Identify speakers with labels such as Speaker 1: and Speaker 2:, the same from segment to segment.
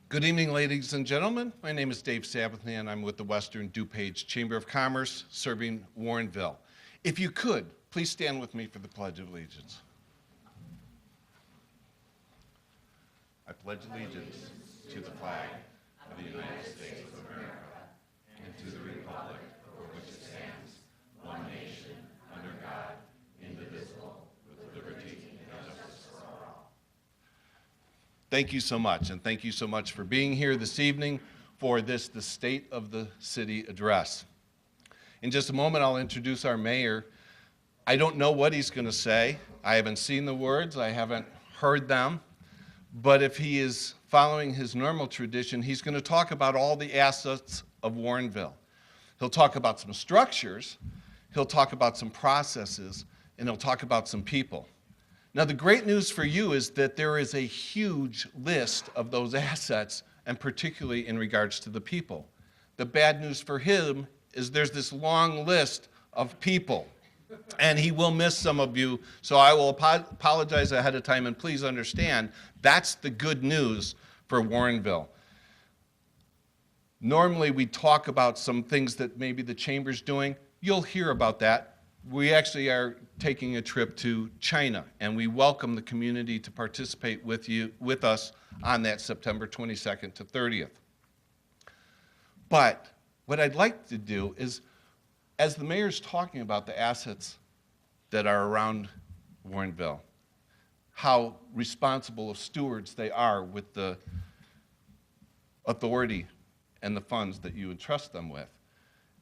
Speaker 1: Good evening, ladies and gentlemen. My name is Dave Sabathy, and I'm with the Western DuPage Chamber of Commerce, serving Warrenville. If you could, please stand with me for the Pledge of Allegiance. I pledge allegiance to the flag of the United States of America and to the republic for which it stands, one nation, under God, indivisible, with liberty and justice for all. Thank you so much, and thank you so much for being here this evening for the State of the City address. In just a moment, I'll introduce our mayor. I don't know what he's going to say. I haven't seen the words. I haven't heard them. But if he is following his normal tradition, he's going to talk about all the assets of Warrenville. He'll talk about some structures, he'll talk about some processes, and he'll talk about some people. Now, the great news for you is that there is a huge list of those assets, and particularly in regards to the people. The bad news for him is there's this long list of people, and he will miss some of you, so I will apologize ahead of time, and please understand, that's the good news for Warrenville. Normally, we talk about some things that maybe the chamber's doing. You'll hear about that. We actually are taking a trip to China, and we welcome the community to participate with us on that September 22nd to 30th. But what I'd like to do is, as the mayor's talking about the assets that are around Warrenville, how responsible of stewards they are with the authority and the funds that you entrust them with,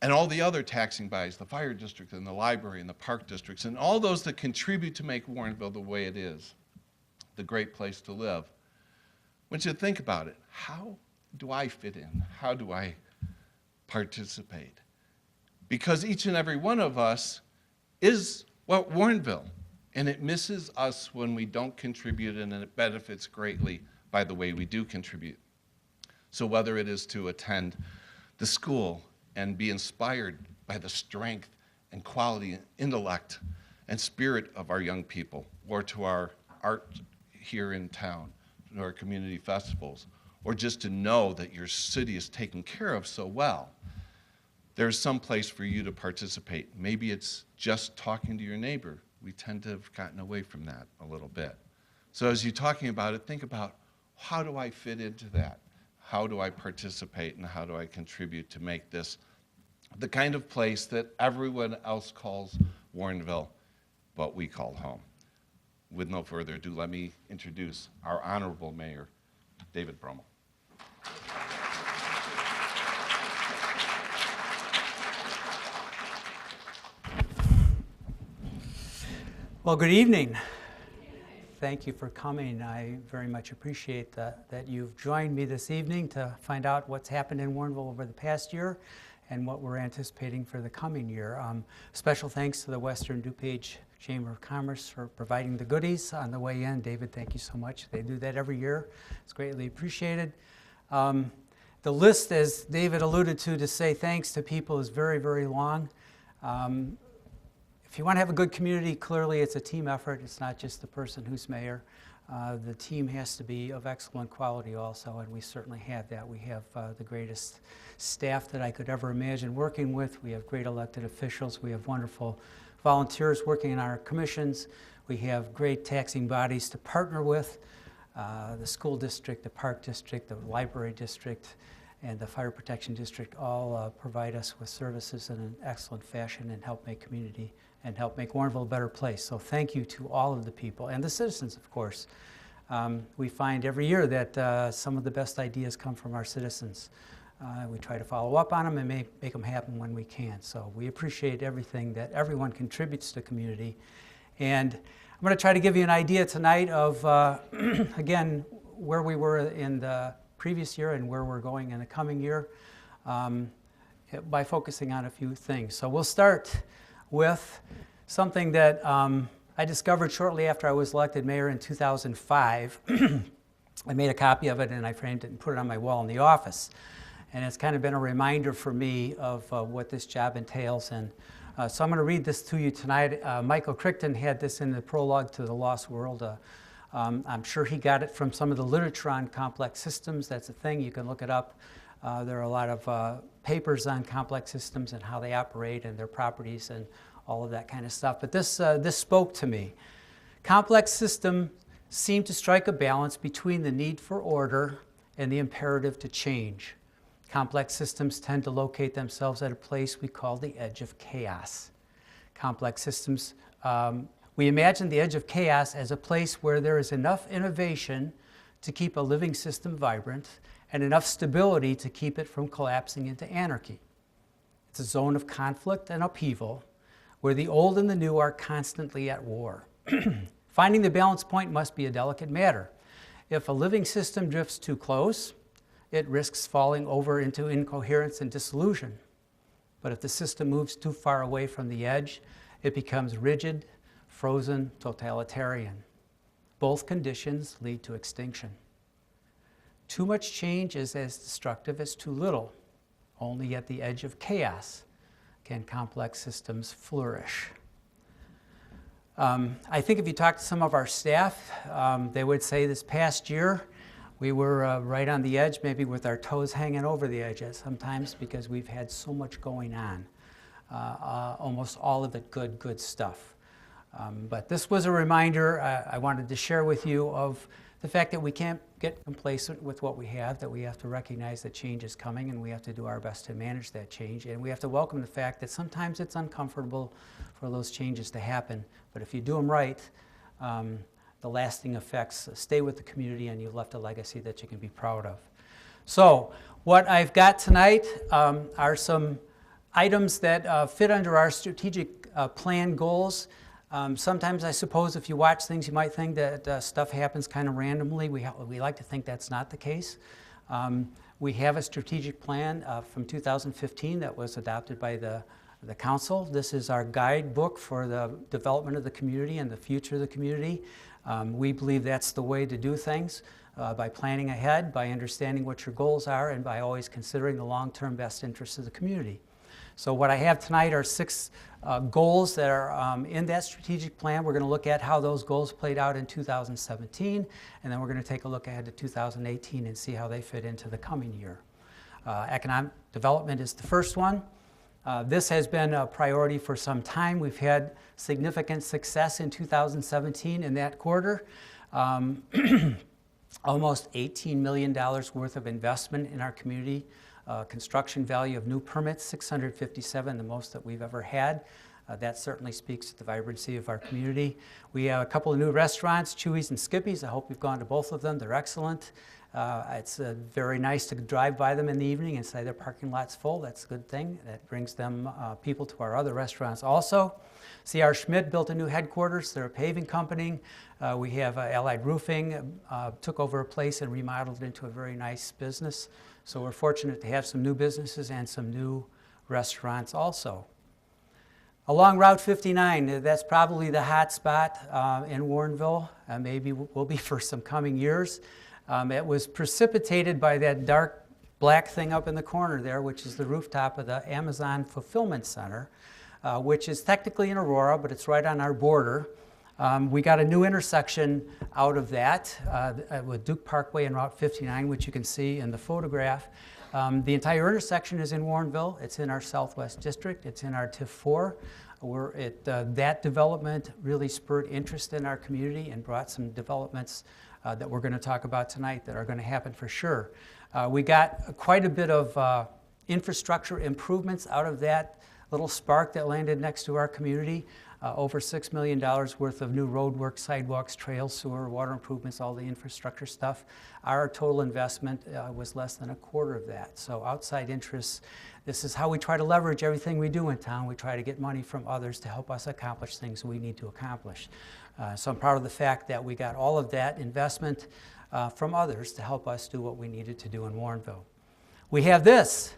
Speaker 1: and all the other taxing bodies, the fire district and the library and the park districts, and all those that contribute to make Warrenville the way it is, the great place to live. I want you to think about it. How do I fit in? How do I participate? Because each and every one of us is, well, Warrenville, and it misses us when we don't contribute, and it benefits greatly by the way we do contribute. So whether it is to attend the school and be inspired by the strength and quality, intellect, and spirit of our young people, or to our art here in town, to our community festivals, or just to know that your city is taken care of so well, there's some place for you to participate. Maybe it's just talking to your neighbor. We tend to have gotten away from that a little bit. So as you're talking about it, think about, how do I fit into that? How do I participate, and how do I contribute to make this the kind of place that everyone else calls Warrenville, but we call home? With no further ado, let me introduce our honorable mayor, David Brummel.
Speaker 2: Well, good evening. Thank you for coming. I very much appreciate that you've joined me this evening to find out what's happened in Warrenville over the past year and what we're anticipating for the coming year. Special thanks to the Western DuPage Chamber of Commerce for providing the goodies on the way in. David, thank you so much. They do that every year. It's greatly appreciated. The list, as David alluded to say thanks to people is very, very long. If you want to have a good community, clearly it's a team effort. It's not just the person who's mayor. The team has to be of excellent quality also, and we certainly have that. We have the greatest staff that I could ever imagine working with. We have great elected officials. We have wonderful volunteers working in our commissions. We have great taxing bodies to partner with. The school district, the park district, the library district, and the fire protection district all provide us with services in an excellent fashion and help make community and help make Warrenville a better place. So thank you to all of the people and the citizens, of course. We find every year that some of the best ideas come from our citizens. We try to follow up on them and make them happen when we can. So we appreciate everything that everyone contributes to the community. And I'm going to try to give you an idea tonight of, again, where we were in the previous year and where we're going in the coming year by focusing on a few things. So we'll start with something that I discovered shortly after I was elected mayor in 2005. I made a copy of it and I framed it and put it on my wall in the office. And it's kind of been a reminder for me of what this job entails and So I'm going to read this to you tonight. Michael Crichton had this in the prologue to The Lost World. I'm sure he got it from some of the literature on complex systems. That's a thing. You can look it up. There are a lot of papers on complex systems and how they operate and their properties and all of that kind of stuff. But this spoke to me. Complex systems seem to strike a balance between the need for order and the imperative to change. Complex systems tend to locate themselves at a place we call the edge of chaos. Complex systems, we imagine the edge of chaos as a place where there is enough innovation to keep a living system vibrant and enough stability to keep it from collapsing into anarchy. It's a zone of conflict and upheaval where the old and the new are constantly at war. Finding the balance point must be a delicate matter. If a living system drifts too close, it risks falling over into incoherence and dissolution. But if the system moves too far away from the edge, it becomes rigid, frozen, totalitarian. Both conditions lead to extinction. Too much change is as destructive as too little. Only at the edge of chaos can complex systems flourish. I think if you talk to some of our staff, they would say this past year we were right on the edge, maybe with our toes hanging over the edge sometimes because we've had so much going on, almost all of it good stuff. But this was a reminder I wanted to share with you of the fact that we can't get complacent with what we have, that we have to recognize that change is coming and we have to do our best to manage that change. And we have to welcome the fact that sometimes it's uncomfortable for those changes to happen. But if you do them right, the lasting effects stay with the community and you've left a legacy that you can be proud of. So what I've got tonight are some items that fit under our strategic plan goals. Sometimes I suppose if you watch things, you might think that stuff happens kind of randomly. We like to think that's not the case. We have a strategic plan from 2015 that was adopted by the council. This is our guidebook for the development of the community and the future of the community. We believe that's the way to do things, by planning ahead, by understanding what your goals are, and by always considering the long-term best interests of the community. So what I have tonight are 6 goals that are in that strategic plan. We're going to look at how those goals played out in 2017, and then we're going to take a look ahead to 2018 and see how they fit into the coming year. Economic development is the first one. This has been a priority for some time. We've had significant success in 2017 in that quarter. Almost $18 million worth of investment in our community. Construction value of new permits, 657, the most that we've ever had. That certainly speaks to the vibrancy of our community. We have a couple of new restaurants, Chuy's and Skippy's. I hope you've gone to both of them. They're excellent. It's very nice to drive by them in the evening and say their parking lot's full. That's a good thing. That brings them people to our other restaurants also. C.R. Schmidt built a new headquarters. They're a paving company. We have Allied Roofing, took over a place and remodeled it into a very nice business. So we're fortunate to have some new businesses and some new restaurants also. Along Route 59, that's probably the hot spot in Warrenville, maybe will be for some coming years. It was precipitated by that dark black thing up in the corner there, which is the rooftop of the Amazon Fulfillment Center, which is technically in Aurora, but it's right on our border. We got a new intersection out of that with Duke Parkway and Route 59, which you can see in the photograph. The entire intersection is in Warrenville. It's in our Southwest District. It's in our TIF 4. That development really spurred interest in our community and brought some developments that we're going to talk about tonight that are going to happen for sure. We got quite a bit of infrastructure improvements out of that little spark that landed next to our community. Over $6 million worth of new road work, sidewalks, trails, sewer, water improvements, all the infrastructure stuff. Our total investment was less than a quarter of that. So outside interests, this is how we try to leverage everything we do in town. We try to get money from others to help us accomplish things we need to accomplish. So I'm proud of the fact that we got all of that investment from others to help us do what we needed to do in Warrenville. We have this,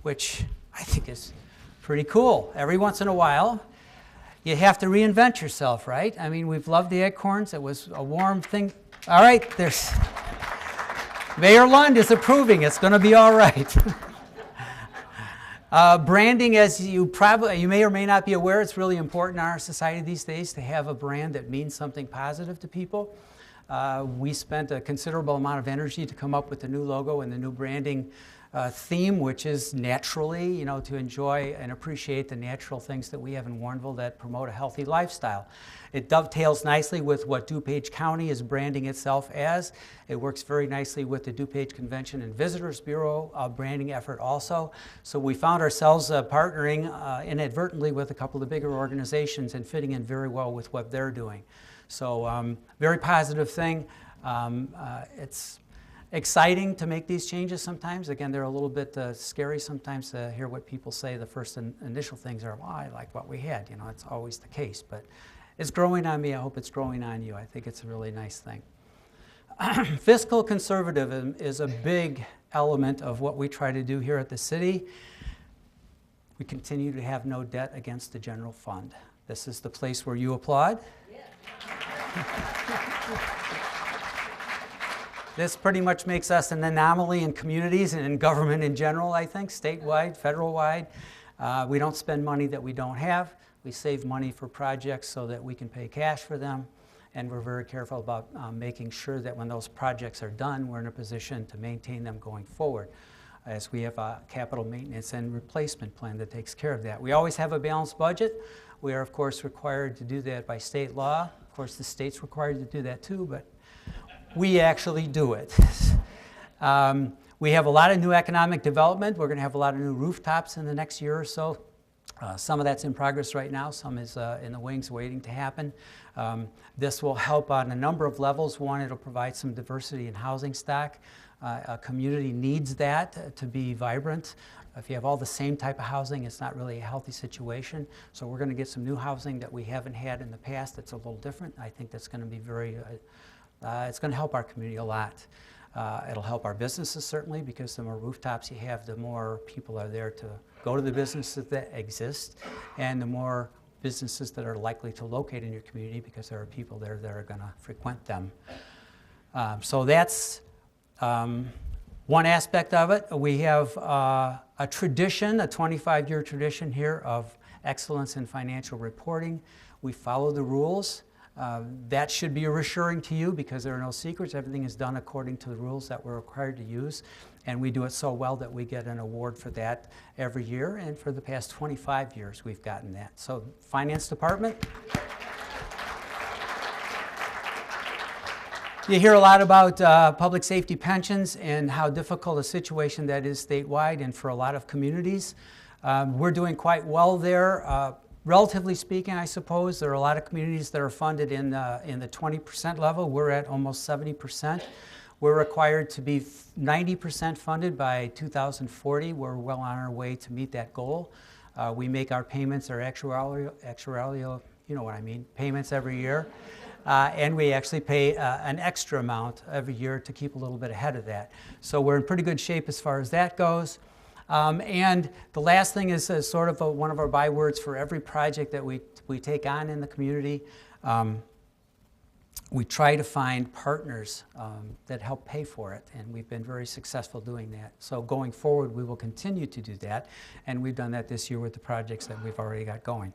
Speaker 2: which I think is pretty cool. Every once in a while, you have to reinvent yourself, right? I mean, we've loved the acorns. It was a warm thing. All right, there's Mayor Lund is approving. It's going to be all right. Branding, as you may or may not be aware, it's really important in our society these days to have a brand that means something positive to people. We spent a considerable amount of energy to come up with the new logo and the new branding theme, which is naturally, to enjoy and appreciate the natural things that we have in Warrenville that promote a healthy lifestyle. It dovetails nicely with what DuPage County is branding itself as. It works very nicely with the DuPage Convention and Visitors Bureau branding effort also. So we found ourselves partnering inadvertently with a couple of bigger organizations and fitting in very well with what they're doing. So very positive thing. It's exciting to make these changes sometimes. Again, they're a little bit scary sometimes to hear what people say. The first initial things are, well, I like what we had. It's always the case. But it's growing on me. I hope it's growing on you. I think it's a really nice thing. Fiscal conservatism is a big element of what we try to do here at the city. We continue to have no debt against the general fund. This is the place where you applaud. This pretty much makes us an anomaly in communities and in government in general, I think, statewide, federal-wide. We don't spend money that we don't have. We save money for projects so that we can pay cash for them. And we're very careful about making sure that when those projects are done, we're in a position to maintain them going forward, as we have a capital maintenance and replacement plan that takes care of that. We always have a balanced budget. We are, of course, required to do that by state law. Of course, the state's required to do that too, but we actually do it. We have a lot of new economic development. We're going to have a lot of new rooftops in the next year or so. Some of that's in progress right now. Some is in the wings waiting to happen. This will help on a number of levels. One, it'll provide some diversity in housing stock. A community needs that to be vibrant. If you have all the same type of housing, it's not really a healthy situation. So we're going to get some new housing that we haven't had in the past that's a little different. I think that's going to be it's going to help our community a lot. It'll help our businesses certainly, because the more rooftops you have, the more people are there to go to the businesses that exist, and the more businesses that are likely to locate in your community, because there are people there that are going to frequent them. So that's one aspect of it. We have a tradition, a 25-year tradition here of excellence in financial reporting. We follow the rules. That should be reassuring to you, because there are no secrets. Everything is done according to the rules that we're required to use. And we do it so well that we get an award for that every year. And for the past 25 years, we've gotten that. So, Finance Department. You hear a lot about public safety pensions and how difficult a situation that is statewide and for a lot of communities. We're doing quite well there. Relatively speaking, I suppose, there are a lot of communities that are funded in the 20% level. We're at almost 70%. We're required to be 90% funded by 2040. We're well on our way to meet that goal. We make our payments, our actuarial, you know what I mean, payments every year. And we actually pay an extra amount every year to keep a little bit ahead of that. So we're in pretty good shape as far as that goes. And the last thing is sort of one of our bywords for every project that we take on in the community. We try to find partners that help pay for it, and we've been very successful doing that. So going forward, we will continue to do that, and we've done that this year with the projects that we've already got going.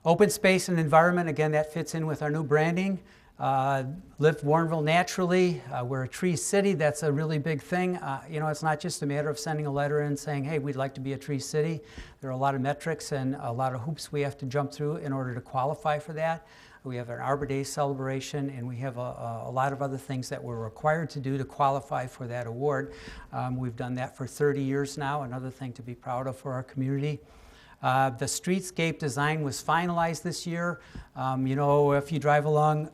Speaker 2: Open space and environment, again, that fits in with our new branding. Live Warrenville naturally. We're a tree city. That's a really big thing. It's not just a matter of sending a letter in saying, hey, we'd like to be a tree city. There are a lot of metrics and a lot of hoops we have to jump through in order to qualify for that. We have an Arbor Day celebration, and we have a lot of other things that we're required to do to qualify for that award. We've done that for 30 years now, another thing to be proud of for our community. The streetscape design was finalized this year. If you drive along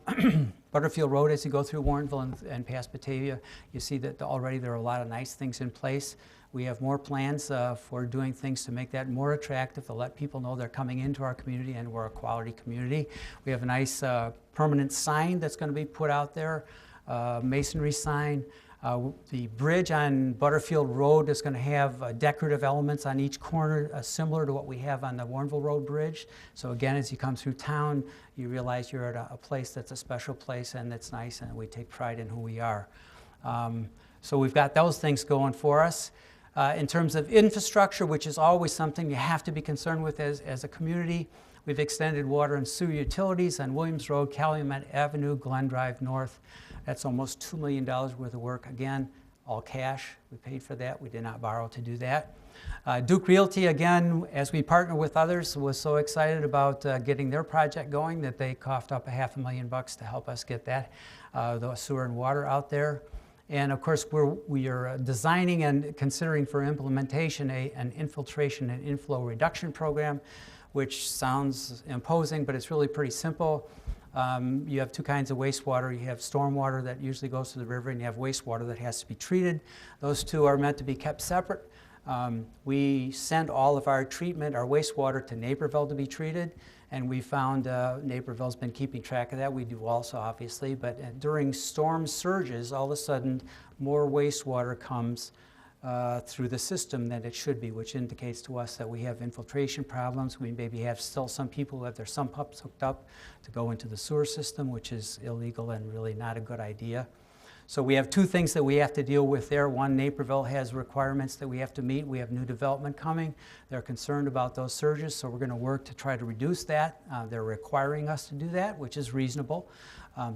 Speaker 2: Butterfield Road as you go through Warrenville and past Batavia, you see that already there are a lot of nice things in place. We have more plans for doing things to make that more attractive, to let people know they're coming into our community and we're a quality community. We have a nice permanent sign that's going to be put out there, masonry sign. The bridge on Butterfield Road is going to have decorative elements on each corner, similar to what we have on the Warrenville Road Bridge. So again, as you come through town, you realize you're at a place that's a special place and that's nice, and we take pride in who we are. So we've got those things going for us. In terms of infrastructure, which is always something you have to be concerned with as a community, we've extended water and sewer utilities on Williams Road, Calumet Avenue, Glen Drive North. That's almost $2 million worth of work. Again, all cash. We paid for that. We did not borrow to do that. Duke Realty, again, as we partner with others, was so excited about getting their project going that they coughed up $500,000 to help us get that, the sewer and water out there. And of course, we are designing and considering for implementation an infiltration and inflow reduction program, which sounds imposing, but it's really pretty simple. You have two kinds of wastewater. You have stormwater that usually goes to the river, and you have wastewater that has to be treated. Those two are meant to be kept separate. We send all of our treatment, our wastewater, to Naperville to be treated, and we found Naperville's been keeping track of that. We do also, obviously, but during storm surges, all of a sudden, more wastewater comes through the system than it should be, which indicates to us that we have infiltration problems. We maybe have still some people who have their sump pumps hooked up to go into the sewer system, which is illegal and really not a good idea. So we have two things that we have to deal with there. One, Naperville has requirements that we have to meet. We have new development coming. They're concerned about those surges, so we're going to work to try to reduce that. They're requiring us to do that, which is reasonable.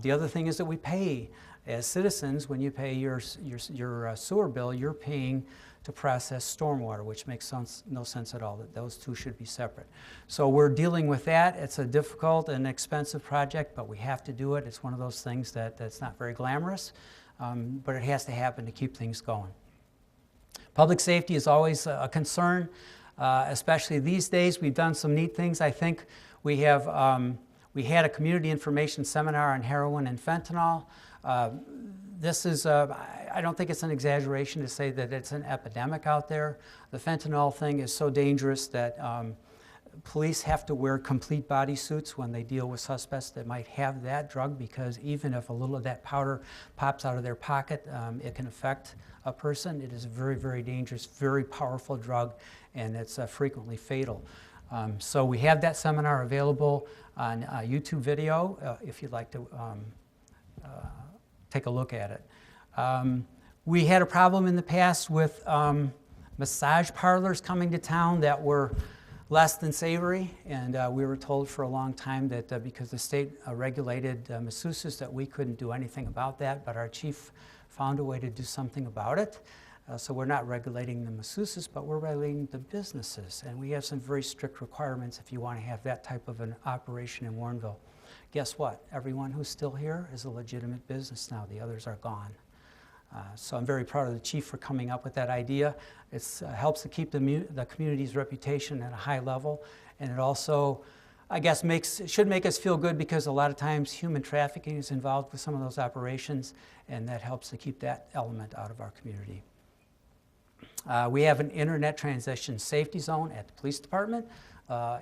Speaker 2: The other thing is that we pay as citizens. When you pay your sewer bill, you're paying to process stormwater, which makes no sense at all. That those two should be separate. So we're dealing with that. It's a difficult and expensive project, but we have to do it. It's one of those things that's not very glamorous, but it has to happen to keep things going. Public safety is always a concern, especially these days. We've done some neat things. I think we had a community information seminar on heroin and fentanyl. This is, I don't think it's an exaggeration to say that it's an epidemic out there. The fentanyl thing is so dangerous that police have to wear complete body suits when they deal with suspects that might have that drug, because even if a little of that powder pops out of their pocket, it can affect a person. It is a very, very dangerous, very powerful drug, and it's frequently fatal. So we have that seminar available on YouTube video if you'd like to take a look at it. We had a problem in the past with massage parlors coming to town that were less than savory, and we were told for a long time that because the state regulated masseuses that we couldn't do anything about that, but our chief found a way to do something about it. So we're not regulating the masseuses, but we're regulating the businesses, and we have some very strict requirements if you want to have that type of an operation in Warrenville. Guess what? Everyone who's still here is a legitimate business now. The others are gone. So I'm very proud of the chief for coming up with that idea. It helps to keep the community's reputation at a high level, and it also, I guess, should make us feel good, because a lot of times human trafficking is involved with some of those operations, and that helps to keep that element out of our community. We have an internet transition safety zone at the police department.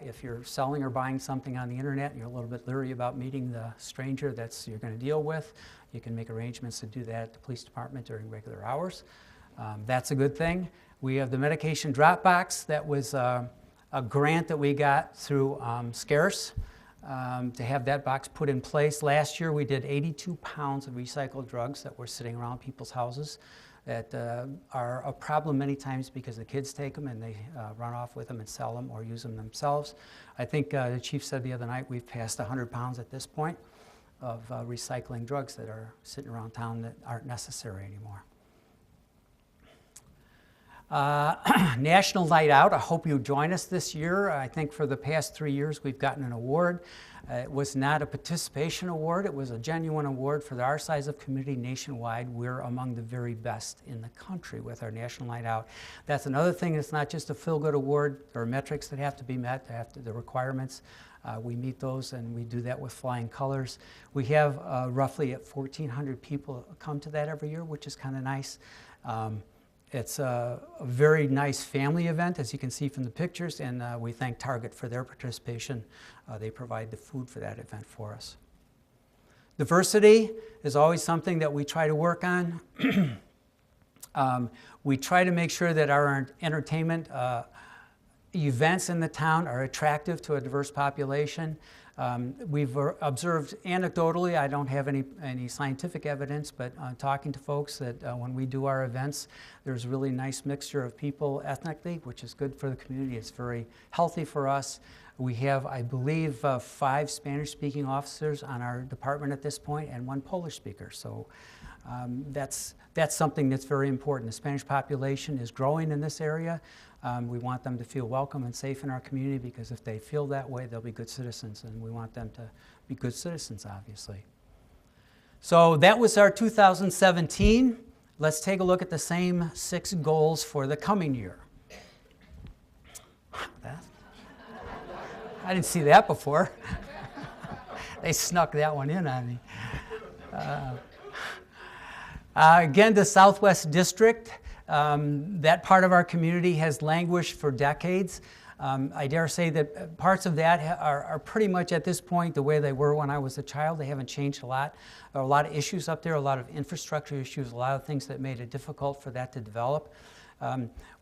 Speaker 2: If you're selling or buying something on the internet and you're a little bit leery about meeting the stranger you're going to deal with, you can make arrangements to do that at the police department during regular hours. That's a good thing. We have the medication drop box. That was a grant that we got through SCARES to have that box put in place. Last year we did 82 pounds of recycled drugs that were sitting around people's houses that are a problem many times because the kids take them and they run off with them and sell them or use them themselves. I think the chief said the other night we've passed 100 pounds at this point of recycling drugs that are sitting around town that aren't necessary anymore. National Night Out, I hope you join us this year. I think for the past 3 years we've gotten an award. It was not a participation award, it was a genuine award for our size of community nationwide. We're among the very best in the country with our National Night Out. That's another thing, it's not just a feel-good award. There are metrics that have to be met, the requirements. We meet those, and we do that with flying colors. We have roughly 1,400 people come to that every year, which is kind of nice. It's a very nice family event, as you can see from the pictures, and we thank Target for their participation. They provide the food for that event for us. Diversity is always something that we try to work on. We try to make sure that our entertainment events in the town are attractive to a diverse population. We've observed anecdotally, I don't have any scientific evidence, but talking to folks that when we do our events, there's a really nice mixture of people ethnically, which is good for the community. It's very healthy for us. We have, I believe, 5 Spanish-speaking officers on our department at this point and 1 Polish speaker. So that's something that's very important. The Spanish population is growing in this area. We want them to feel welcome and safe in our community, because if they feel that way, they'll be good citizens, and we want them to be good citizens, obviously. So that was our 2017. Let's take a look at the same 6 goals for the coming year. I didn't see that before. They snuck that one in on me. Again, the Southwest District. That part of our community has languished for decades. I dare say that parts of that are pretty much at this point the way they were when I was a child. They haven't changed a lot. There are a lot of issues up there, a lot of infrastructure issues, a lot of things that made it difficult for that to develop.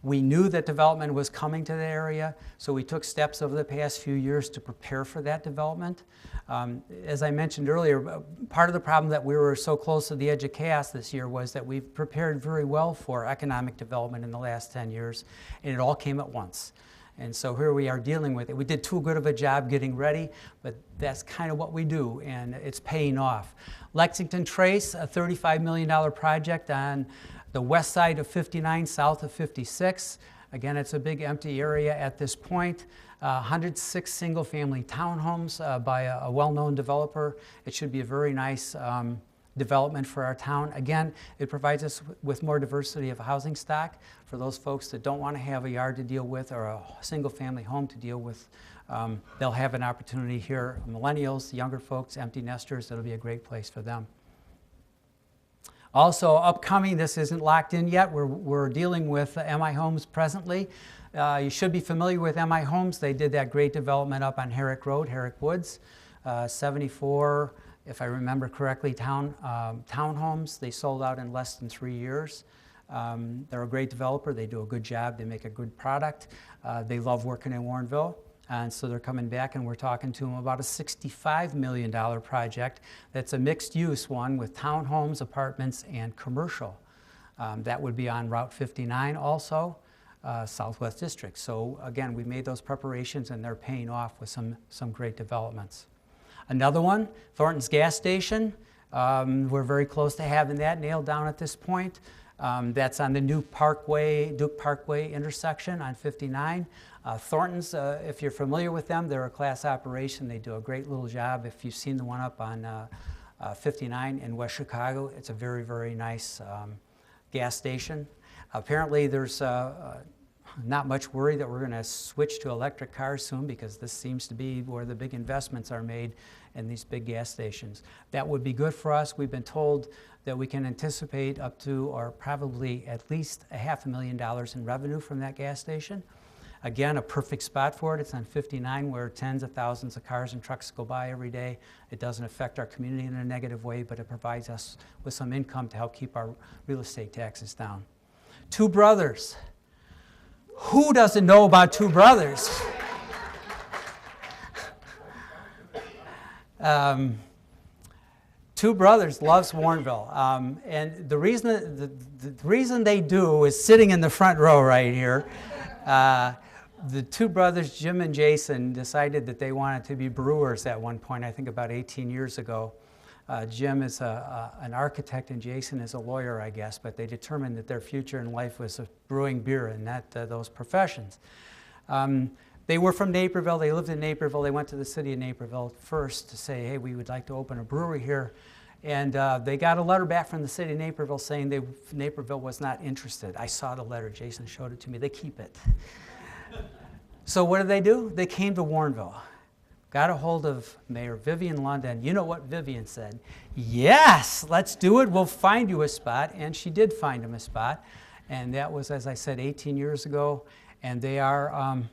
Speaker 2: We knew that development was coming to the area, so we took steps over the past few years to prepare for that development. As I mentioned earlier, part of the problem that we were so close to the edge of chaos this year was that we've prepared very well for economic development in the last 10 years, and it all came at once. And so here we are dealing with it. We did too good of a job getting ready, but that's kind of what we do, and it's paying off. Lexington Trace, a $35 million project on the west side of 59, south of 56. Again, it's a big empty area at this point. 106 single-family townhomes by a well-known developer. It should be a very nice development for our town. Again, it provides us with more diversity of housing stock for those folks that don't want to have a yard to deal with or a single-family home to deal with. They'll have an opportunity here. Millennials, younger folks, empty nesters, it'll be a great place for them. Also upcoming, this isn't locked in yet, we're dealing with MI Homes presently. You should be familiar with MI Homes. They did that great development up on Herrick Road, Herrick Woods. 74, if I remember correctly, townhomes. They sold out in less than 3 years. They're a great developer. They do a good job. They make a good product. They love working in Warrenville. And so they're coming back, and we're talking to them about a $65 million project that's a mixed-use one with townhomes, apartments, and commercial. That would be on Route 59 also, Southwest District. So again, we made those preparations, and they're paying off with some great developments. Another one, Thornton's Gas Station. We're very close to having that nailed down at this point. That's on the Duke Parkway intersection on 59. Thornton's, if you're familiar with them, they're a class operation. They do a great little job. If you've seen the one up on 59 in West Chicago, it's a very, very nice gas station. Apparently there's not much worry that we're going to switch to electric cars soon, because this seems to be where the big investments are made in these big gas stations. That would be good for us. We've been told that we can anticipate up to, or probably at least, $500,000 in revenue from that gas station. Again, a perfect spot for it. It's on 59, where tens of thousands of cars and trucks go by every day. It doesn't affect our community in a negative way, but it provides us with some income to help keep our real estate taxes down. Two Brothers. Who doesn't know about Two Brothers? Two Brothers loves Warrenville, and the reason they do is sitting in the front row right here. The two brothers, Jim and Jason, decided that they wanted to be brewers at one point, I think about 18 years ago. Jim is an architect and Jason is a lawyer, I guess, but they determined that their future in life was brewing beer and not those professions. They were from Naperville. They lived in Naperville. They went to the city of Naperville first to say, hey, we would like to open a brewery here. And they got a letter back from the city of Naperville saying Naperville was not interested. I saw the letter. Jason showed it to me. They keep it. So what do? They came to Warrenville, got a hold of Mayor Vivian London. You know what Vivian said? Yes, let's do it. We'll find you a spot. And she did find him a spot. And that was, as I said, 18 years ago. And they are,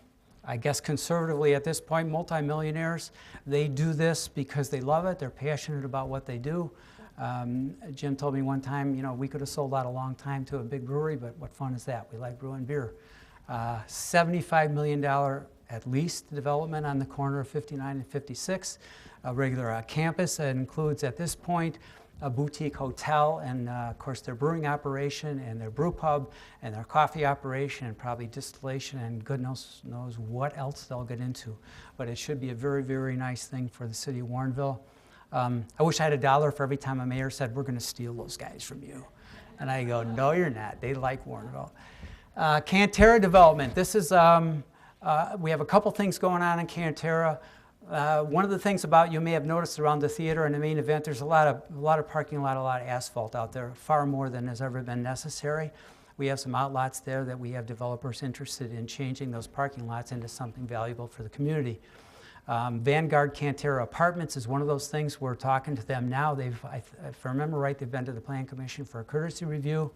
Speaker 2: I guess conservatively at this point, multimillionaires. They do this because they love it. They're passionate about what they do. Jim told me one time, you know, we could have sold out a long time to a big brewery, but what fun is that? We like brewing beer. $75 million at least development on the corner of 59 and 56, a regular campus that includes at this point a boutique hotel and of course their brewing operation and their brew pub and their coffee operation and probably distillation and goodness knows what else they'll get into. But it should be a very, very nice thing for the city of Warrenville. I wish I had $1 for every time a mayor said, we're going to steal those guys from you. And I go, no, you're not. They like Warrenville. Cantera development. This is, we have a couple things going on in Cantera. One of the things about, you may have noticed around the theater and the main event, there's a lot of parking lot, a lot of asphalt out there, far more than has ever been necessary. We have some outlots there that we have developers interested in changing those parking lots into something valuable for the community. Vanguard Cantera Apartments is one of those things. We're talking to them now. If I remember right, they've been to the Plan Commission for a courtesy review.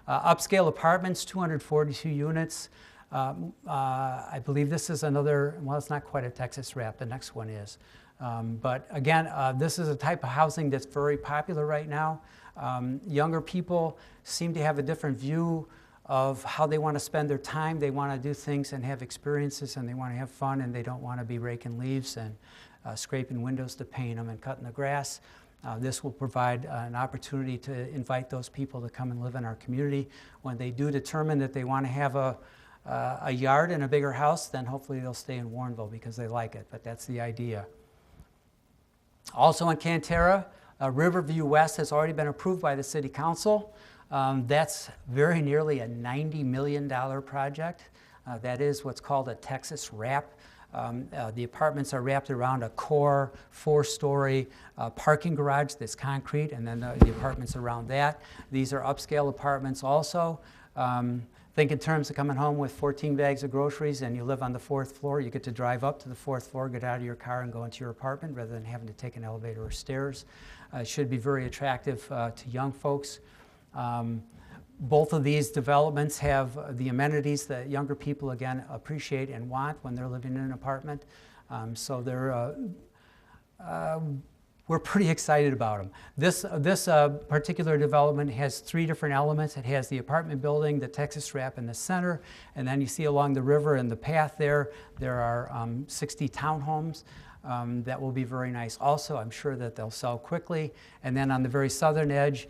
Speaker 2: Upscale Apartments, 242 units. I believe this is another, well, it's not quite a Texas wrap, the next one is. But again, this is a type of housing that's very popular right now. Younger people seem to have a different view of how they want to spend their time. They want to do things and have experiences, and they want to have fun, and they don't want to be raking leaves and scraping windows to paint them and cutting the grass. This will provide an opportunity to invite those people to come and live in our community. When they do determine that they want to have a yard and a bigger house, then hopefully they'll stay in Warrenville because they like it, but that's the idea. Also in Cantera, Riverview West has already been approved by the City Council. That's very nearly a $90 million project. That is what's called a Texas wrap. The apartments are wrapped around a core 4-story parking garage that's concrete, and then the apartments around that. These are upscale apartments also. Think in terms of coming home with 14 bags of groceries and you live on the 4th floor. You get to drive up to the 4th floor, get out of your car and go into your apartment rather than having to take an elevator or stairs. It should be very attractive to young folks. Both of these developments have the amenities that younger people, again, appreciate and want when they're living in an apartment. So they're we're pretty excited about them. This particular development has 3 different elements. It has the apartment building, the Texas wrap in the center, and then you see along the river and the path there are 60 townhomes. That will be very nice also. I'm sure that they'll sell quickly. And then on the very southern edge,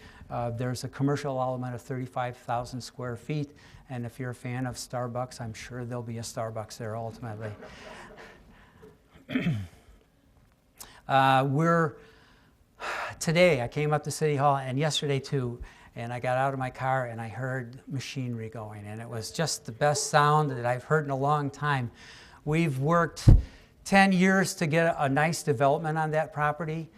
Speaker 2: there's a commercial element of 35,000 square feet. And if you're a fan of Starbucks, I'm sure there'll be a Starbucks there ultimately. Today, I came up to City Hall, and yesterday too, and I got out of my car and I heard machinery going, and it was just the best sound that I've heard in a long time. We've worked 10 years to get a nice development on that property.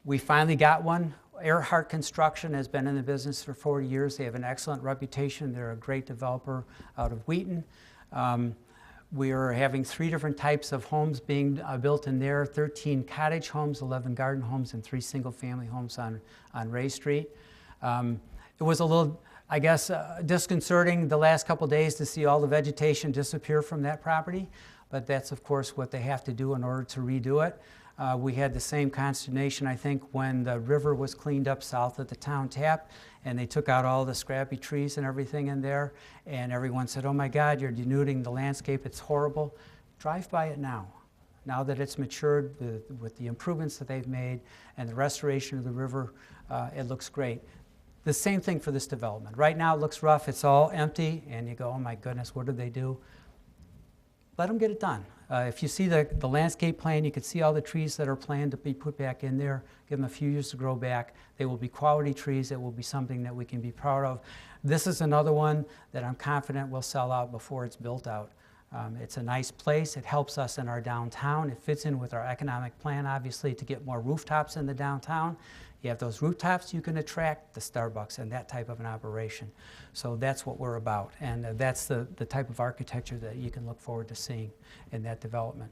Speaker 2: We finally got one. Earhart Construction has been in the business for 40 years. They have an excellent reputation. They're a great developer out of Wheaton. We are having 3 different types of homes being built in there, 13 cottage homes, 11 garden homes, and 3 single-family homes on Ray Street. It was a little, I guess, disconcerting the last couple days to see all the vegetation disappear from that property, but that's, of course, what they have to do in order to redo it. We had the same consternation, I think, when the river was cleaned up south of the town tap, and they took out all the scrappy trees and everything in there, and everyone said, oh my God, you're denuding the landscape, it's horrible. Drive by it now. Now that it's matured with the improvements that they've made and the restoration of the river, it looks great. The same thing for this development. Right now it looks rough, it's all empty, and you go, oh my goodness, what did they do? Let them get it done. If you see the landscape plan, you can see all the trees that are planned to be put back in there. Give them a few years to grow back. They will be quality trees. It will be something that we can be proud of. This is another one that I'm confident will sell out before it's built out. It's a nice place. It helps us in our downtown. It fits in with our economic plan, obviously, to get more rooftops in the downtown. You have those rooftops, you can attract the Starbucks and that type of an operation. So that's what we're about, and that's the type of architecture that you can look forward to seeing in that development.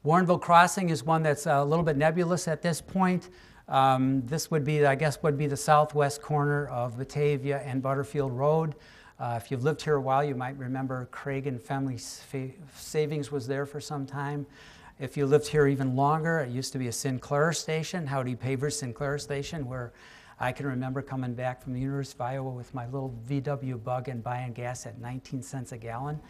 Speaker 2: Warrenville Crossing is one that's a little bit nebulous at this point. This would be, I guess, would be the southwest corner of Batavia and Butterfield Road. If you've lived here a while, you might remember Craig and Family Savings was there for some time. If you lived here even longer, it used to be a Sinclair station, Howdy Pavers Sinclair station, where I can remember coming back from the University of Iowa with my little VW Bug and buying gas at 19 cents a gallon.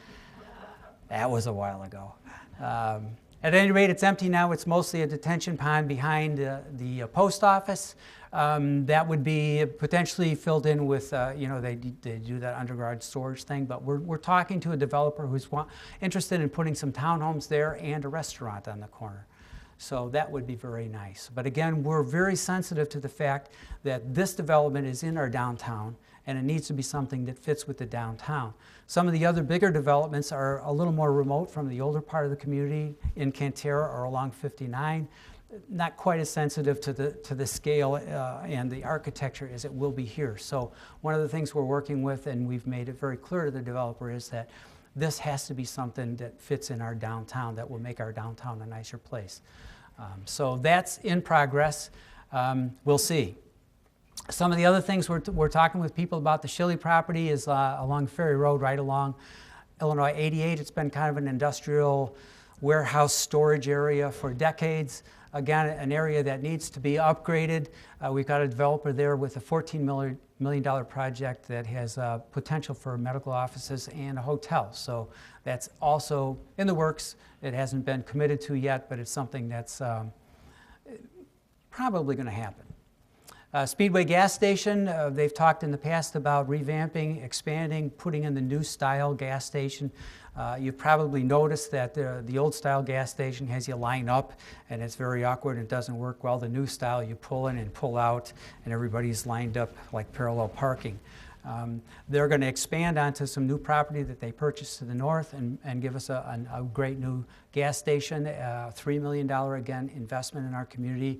Speaker 2: That was a while ago. At any rate, it's empty now. It's mostly a detention pond behind the post office. That would be potentially filled in with, they do that underground storage thing, but we're talking to a developer who's interested in putting some townhomes there and a restaurant on the corner. So that would be very nice. But again, we're very sensitive to the fact that this development is in our downtown, and it needs to be something that fits with the downtown. Some of the other bigger developments are a little more remote from the older part of the community in Cantera or along 59. Not quite as sensitive to the scale and the architecture as it will be here. So one of the things we're working with, and we've made it very clear to the developer, is that this has to be something that fits in our downtown, that will make our downtown a nicer place. So that's in progress. We'll see. Some of the other things we're talking with people about, the Schilly property is along Ferry Road, right along Illinois 88. It's been kind of an industrial warehouse storage area for decades. Again, an area that needs to be upgraded. We've got a developer there with a $14 million project that has potential for medical offices and a hotel. So that's also in the works. It hasn't been committed to yet, but it's something that's probably going to happen. Speedway gas station, they've talked in the past about revamping, expanding, putting in the new style gas station. You've probably noticed that the old style gas station has you line up, and it's very awkward and it doesn't work well. The new style, you pull in and pull out, and everybody's lined up like parallel parking. They're going to expand onto some new property that they purchased to the north and give us a great new gas station, $3 million, again, investment in our community,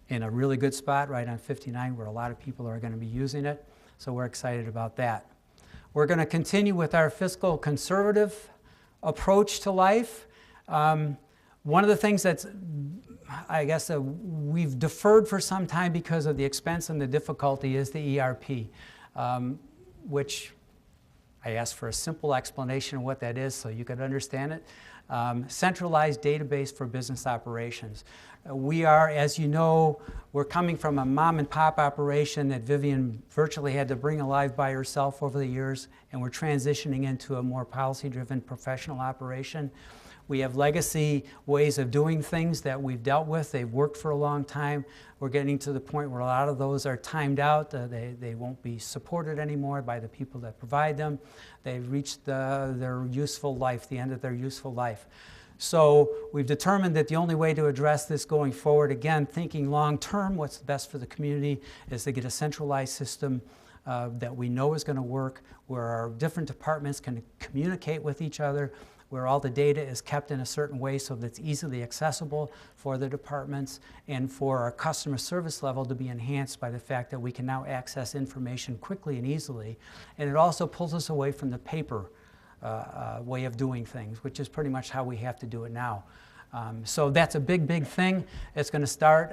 Speaker 2: in a really good spot right on 59 where a lot of people are going to be using it. So we're excited about that. We're going to continue with our fiscal conservative approach to life. One of the things that's, I guess, we've deferred for some time because of the expense and the difficulty is the ERP, which I asked for a simple explanation of what that is so you could understand it. Centralized database for business operations. We are, as you know, we're coming from a mom and pop operation that Vivian virtually had to bring alive by herself over the years, and we're transitioning into a more policy-driven professional operation. We have legacy ways of doing things that we've dealt with. They've worked for a long time. We're getting to the point where a lot of those are timed out. They won't be supported anymore by the people that provide them. They've reached their useful life, the end of their useful life. So we've determined that the only way to address this going forward, again, thinking long-term, what's best for the community, is to get a centralized system that we know is going to work, where our different departments can communicate with each other, where all the data is kept in a certain way so that it's easily accessible for the departments, and for our customer service level to be enhanced by the fact that we can now access information quickly and easily. And it also pulls us away from the paper way of doing things, which is pretty much how we have to do it now. So that's a big, big thing. It's going to start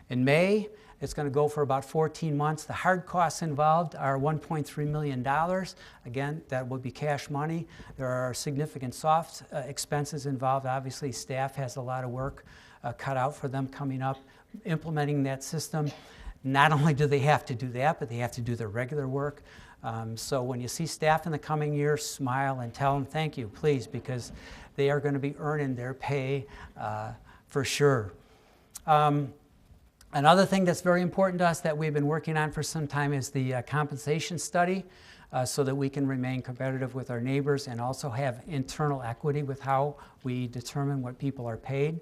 Speaker 2: in May. It's going to go for about 14 months. The hard costs involved are $1.3 million. Again, that will be cash money. There are significant soft expenses involved. Obviously, staff has a lot of work cut out for them coming up, implementing that system. Not only do they have to do that, but they have to do their regular work. So when you see staff in the coming year, smile and tell them thank you, please, because they are going to be earning their pay for sure. Another thing that's very important to us that we've been working on for some time is the compensation study, so that we can remain competitive with our neighbors and also have internal equity with how we determine what people are paid.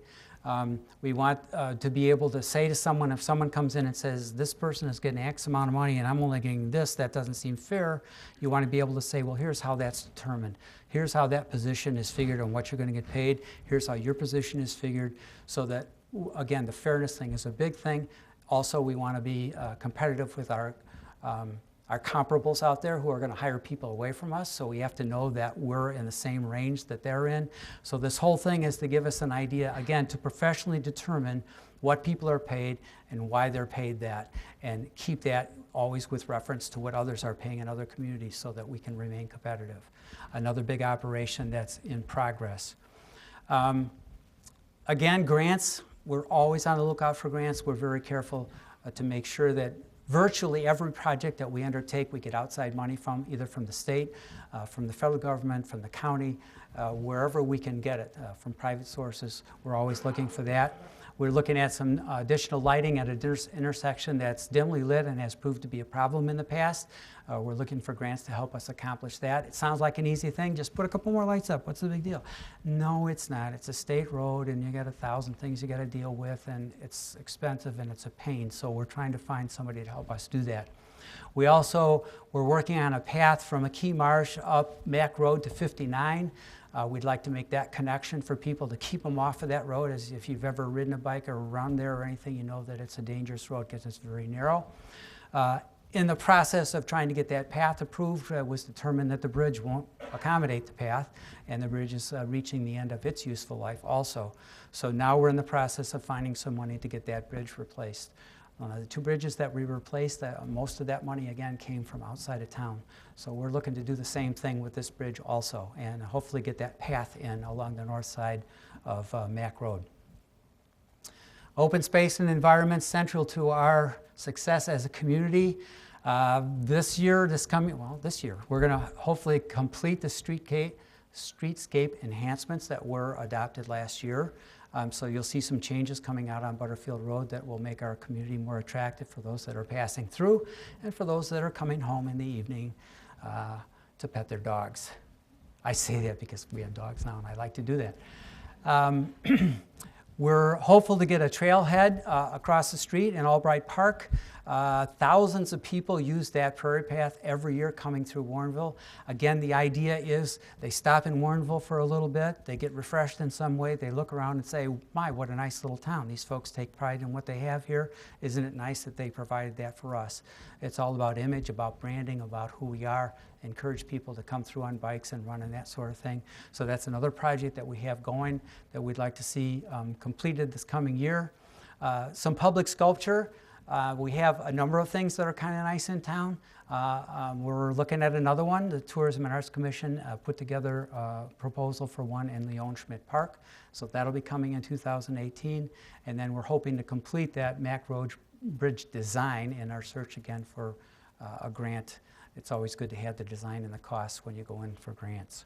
Speaker 2: We want to be able to say to someone, if someone comes in and says, this person is getting X amount of money and I'm only getting this, that doesn't seem fair, you want to be able to say, well, here's how that's determined. Here's how that position is figured on what you're going to get paid. Here's how your position is figured, so that, again, the fairness thing is a big thing. Also, we want to be competitive with our comparables out there who are going to hire people away from us, so we have to know that we're in the same range that they're in. So this whole thing is to give us an idea, again, to professionally determine what people are paid and why they're paid that, and keep that always with reference to what others are paying in other communities so that we can remain competitive. Another big operation that's in progress. Again, grants. We're always on the lookout for grants. We're very careful to make sure that Virtually every project that we undertake, we get outside money from, either from the state, from the federal government, from the county, wherever we can get it, from private sources. We're always looking for that. We're looking at some additional lighting at an intersection that's dimly lit and has proved to be a problem in the past. We're looking for grants to help us accomplish that. It sounds like an easy thing, just put a couple more lights up, what's the big deal? No, it's not. It's a state road and you got 1,000 things you got to deal with, and it's expensive and it's a pain, so we're trying to find somebody to help us do that. We also, we're working on a path from McKee Marsh up Mack Road to 59. We'd like to make that connection for people to keep them off of that road. As if you've ever ridden a bike or run there or anything, you know that it's a dangerous road because it's very narrow. In the process of trying to get that path approved, it was determined that the bridge won't accommodate the path, and the bridge is reaching the end of its useful life also. So now we're in the process of finding some money to get that bridge replaced. The 2 bridges that we replaced, most of that money again came from outside of town. So we're looking to do the same thing with this bridge also, and hopefully get that path in along the north side of Mack Road. Open space and environment central to our success as a community. This year, we're going to hopefully complete the streetscape enhancements that were adopted last year. So you'll see some changes coming out on Butterfield Road that will make our community more attractive for those that are passing through and for those that are coming home in the evening to pet their dogs. I say that because we have dogs now and I like to do that. We're hopeful to get a trailhead across the street in Albright Park. Thousands of people use that prairie path every year coming through Warrenville. Again, the idea is they stop in Warrenville for a little bit, they get refreshed in some way, they look around and say, my, what a nice little town. These folks take pride in what they have here. Isn't it nice that they provided that for us? It's all about image, about branding, about who we are. Encourage people to come through on bikes and run and that sort of thing. So that's another project that we have going that we'd like to see completed this coming year. Some public sculpture. We have a number of things that are kind of nice in town. We're looking at another one. The Tourism and Arts Commission put together a proposal for one in Leon Schmidt Park. So that'll be coming in 2018. And then we're hoping to complete that Mack Road Bridge design in our search again for a grant. It's always good to have the design and the costs when you go in for grants.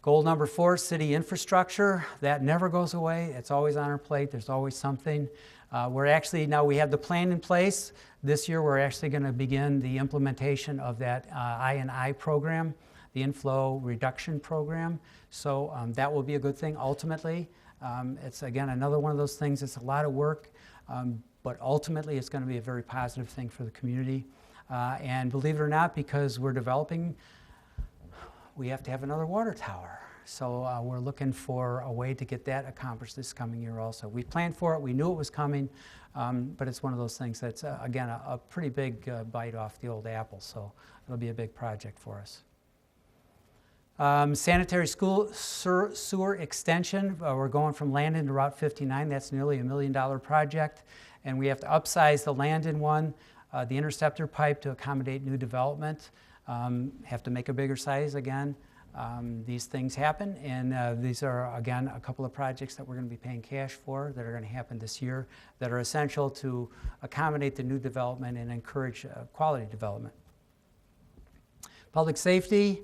Speaker 2: Goal number 4, city infrastructure. That never goes away. It's always on our plate. There's always something. Now we have the plan in place. This year we're actually going to begin the implementation of that I&I program, the inflow reduction program. So that will be a good thing ultimately. It's again another one of those things. It's a lot of work, but ultimately it's going to be a very positive thing for the community. And believe it or not, because we're developing, we have to have another water tower. So we're looking for a way to get that accomplished this coming year also. We planned for it, we knew it was coming, but it's one of those things that's, again, a pretty big bite off the old apple, so it'll be a big project for us. Sanitary school sewer extension, we're going from Landon to Route 59. That's nearly $1 million project, and we have to upsize the Landon one, the interceptor pipe to accommodate new development. Have to make a bigger size again. These things happen, and these are, again, a couple of projects that we're going to be paying cash for that are going to happen this year that are essential to accommodate the new development and encourage quality development. Public safety.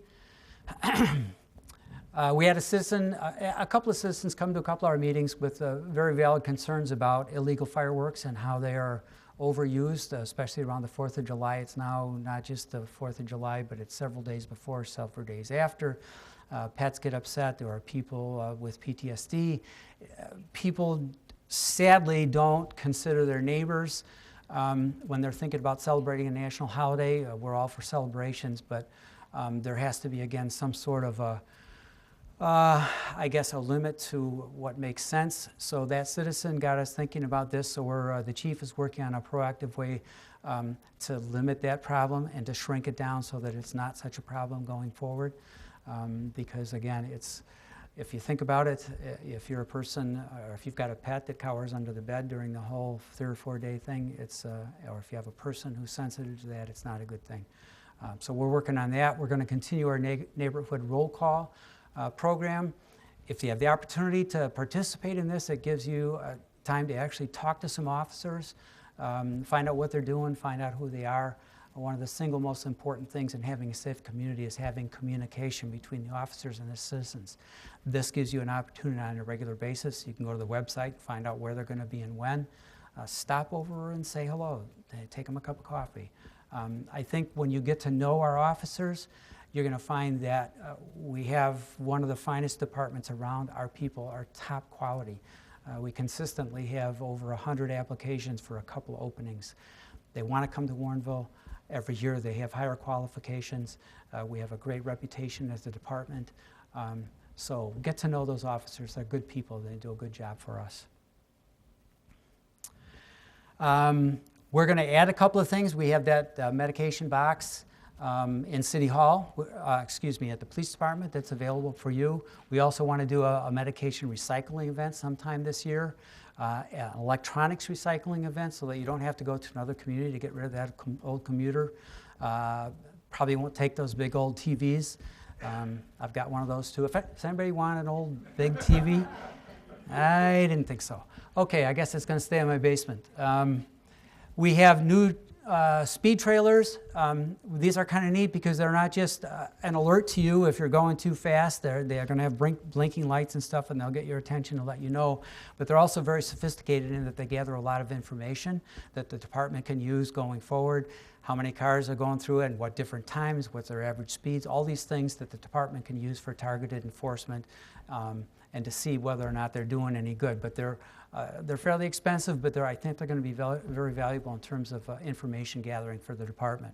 Speaker 2: We had a couple of citizens come to a couple of our meetings with very valid concerns about illegal fireworks and how they are overused, especially around the 4th of July. It's now not just the 4th of July, but it's several days before, several days after. Pets get upset. There are people with PTSD. People sadly don't consider their neighbors when they're thinking about celebrating a national holiday. We're all for celebrations, but there has to be, again, some sort of I guess a limit to what makes sense. So that citizen got us thinking about this. So the chief is working on a proactive way to limit that problem and to shrink it down so that it's not such a problem going forward. Because again, if you think about it, if you're a person or if you've got a pet that cowers under the bed during the whole 3 or 4 day thing, or if you have a person who's sensitive to that, it's not a good thing. So we're working on that. We're going to continue our neighborhood roll call program. If you have the opportunity to participate in this, it gives you time to actually talk to some officers find out what they're doing, find out who they are. One of the single most important things in having a safe community is having communication between the officers and the citizens. This gives you an opportunity on a regular basis. You can go to the website, find out where they're going to be and when. Stop over and say hello. Take them a cup of coffee. I think when you get to know our officers, you're going to find that we have one of the finest departments around. Our people are top quality. We consistently have over 100 applications for a couple of openings. They want to come to Warrenville. Every year they have higher qualifications. We have a great reputation as a department. So get to know those officers. They're good people. They do a good job for us. We're going to add a couple of things. We have that medication box in City Hall, at the police department that's available for you. We also want to do a medication recycling event sometime this year, an electronics recycling event so that you don't have to go to another community to get rid of that old commuter. Probably won't take those big old TVs. I've got one of those too. Does anybody want an old big TV? I didn't think so. Okay, I guess it's going to stay in my basement. We have new speed trailers. These are kind of neat because they're not just an alert to you if you're going too fast. They're going to have blinking lights and stuff, and they'll get your attention to let you know. But they're also very sophisticated in that they gather a lot of information that the department can use going forward. How many cars are going through it, and what different times, what's their average speeds, all these things that the department can use for targeted enforcement and to see whether or not they're doing any good. But they're fairly expensive, but I think they're going to be very valuable in terms of information gathering for the department.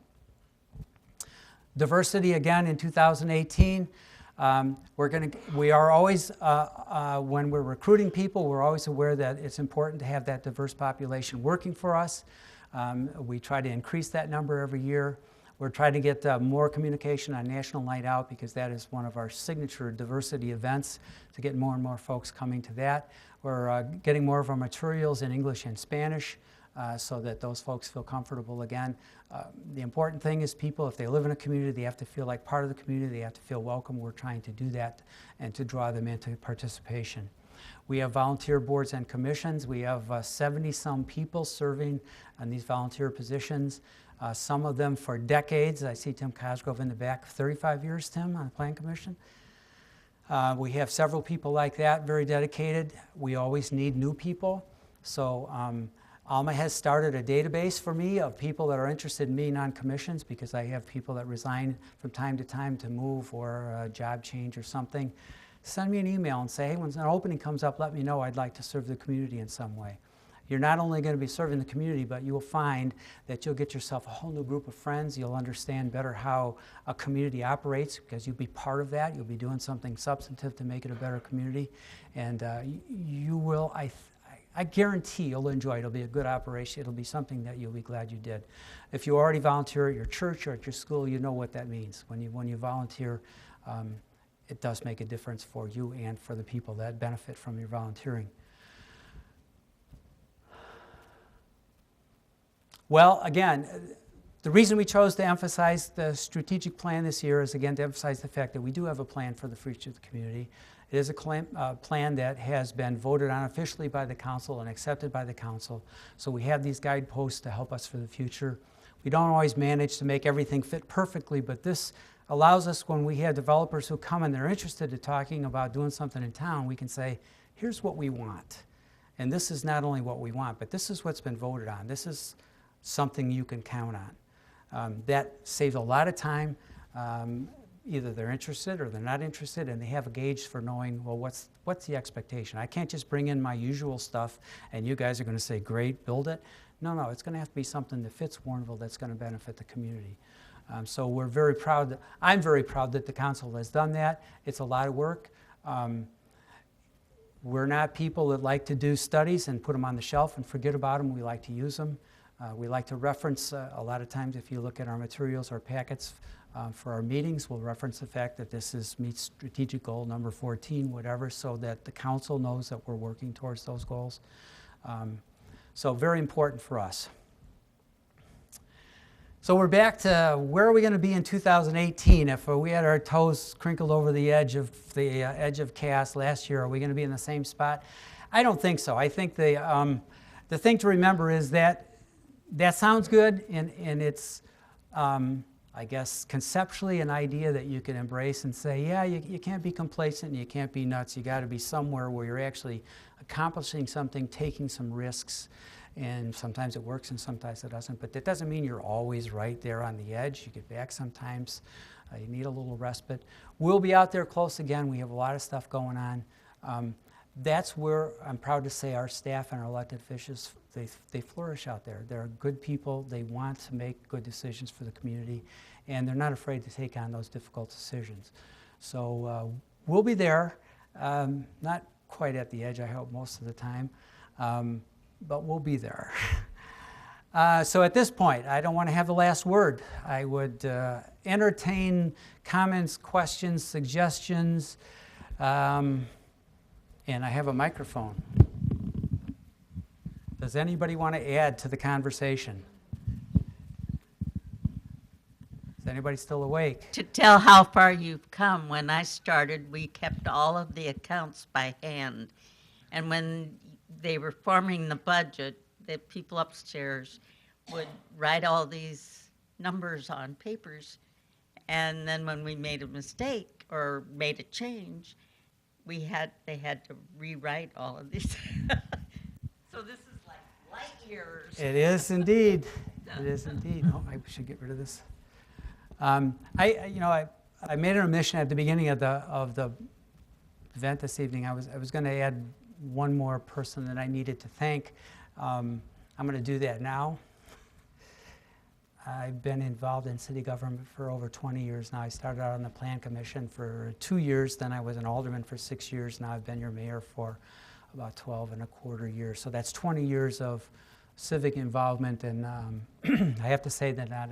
Speaker 2: Diversity, again, in 2018. We are always, when we're recruiting people, we're always aware that it's important to have that diverse population working for us. We try to increase that number every year. We're trying to get more communication on National Night Out because that is one of our signature diversity events, to get more and more folks coming to that. We're getting more of our materials in English and Spanish so that those folks feel comfortable again. The important thing is people, if they live in a community, they have to feel like part of the community, they have to feel welcome. We're trying to do that and to draw them into participation. We have volunteer boards and commissions. We have 70-some people serving on these volunteer positions. Some of them for decades. I see Tim Cosgrove in the back. 35 years, Tim, on the Plan Commission. We have several people like that, very dedicated. We always need new people. So Alma has started a database for me of people that are interested in being on commissions because I have people that resign from time to time to move or a job change or something. Send me an email and say, hey, when an opening comes up, let me know. I'd like to serve the community in some way. You're not only going to be serving the community, but you'll find that you'll get yourself a whole new group of friends. You'll understand better how a community operates because you'll be part of that. You'll be doing something substantive to make it a better community. And you will, I guarantee you'll enjoy it. It'll be a good operation. It'll be something that you'll be glad you did. If you already volunteer at your church or at your school, you know what that means. When you volunteer, it does make a difference for you and for the people that benefit from your volunteering. Well, again, the reason we chose to emphasize the strategic plan this year is, again, to emphasize the fact that we do have a plan for the future of the community. It is a plan that has been voted on officially by the council and accepted by the council. So we have these guideposts to help us for the future. We don't always manage to make everything fit perfectly, but this allows us, when we have developers who come and they're interested in talking about doing something in town, we can say, here's what we want. And this is not only what we want, but this is what's been voted on. This is something you can count on. That saves a lot of time. Either they're interested or they're not interested, and they have a gauge for knowing, well, what's the expectation? I can't just bring in my usual stuff and you guys are going to say, great, build it. No, it's going to have to be something that fits Warrenville that's going to benefit the community. So we're very proud. I'm very proud that the council has done that. It's a lot of work. We're not people that like to do studies and put them on the shelf and forget about them. We like to use them. We like to reference, a lot of times if you look at our materials, our packets for our meetings, we'll reference the fact that this meets strategic goal number 14, whatever, so that the council knows that we're working towards those goals. So very important for us. So we're back to where are we going to be in 2018? If we had our toes crinkled over the edge of chaos last year, are we going to be in the same spot? I don't think so. I think the thing to remember is that that sounds good, and it's, I guess, conceptually an idea that you can embrace and say, yeah, you can't be complacent and you can't be nuts. You got to be somewhere where you're actually accomplishing something, taking some risks, and sometimes it works and sometimes it doesn't. But that doesn't mean you're always right there on the edge. You get back sometimes. You need a little respite. We'll be out there close again. We have a lot of stuff going on. That's where I'm proud to say our staff and our elected officials, they flourish out there. They're good people. They want to make good decisions for the community, and they're not afraid to take on those difficult decisions. So we'll be there, not quite at the edge, I hope, most of the time, but we'll be there. So at this point, I don't want to have the last word. I would entertain comments, questions, suggestions, and I have a microphone. Does anybody want to add to the conversation? Is anybody still awake?
Speaker 3: To tell how far you've come, when I started, we kept all of the accounts by hand. And when they were forming the budget, the people upstairs would write all these numbers on papers. And then when we made a mistake or made a change, they had to rewrite all of these. So this is like light years.
Speaker 2: It is indeed. It is indeed. Oh, I should get rid of this. I made an omission at the beginning of the event this evening. I was going to add one more person that I needed to thank. I'm going to do that now. I've been involved in city government for over 20 years now. I started out on the Plan Commission for 2 years, then I was an alderman for 6 years. Now I've been your mayor for about 12 and a quarter years. So that's 20 years of civic involvement, and I have to say that not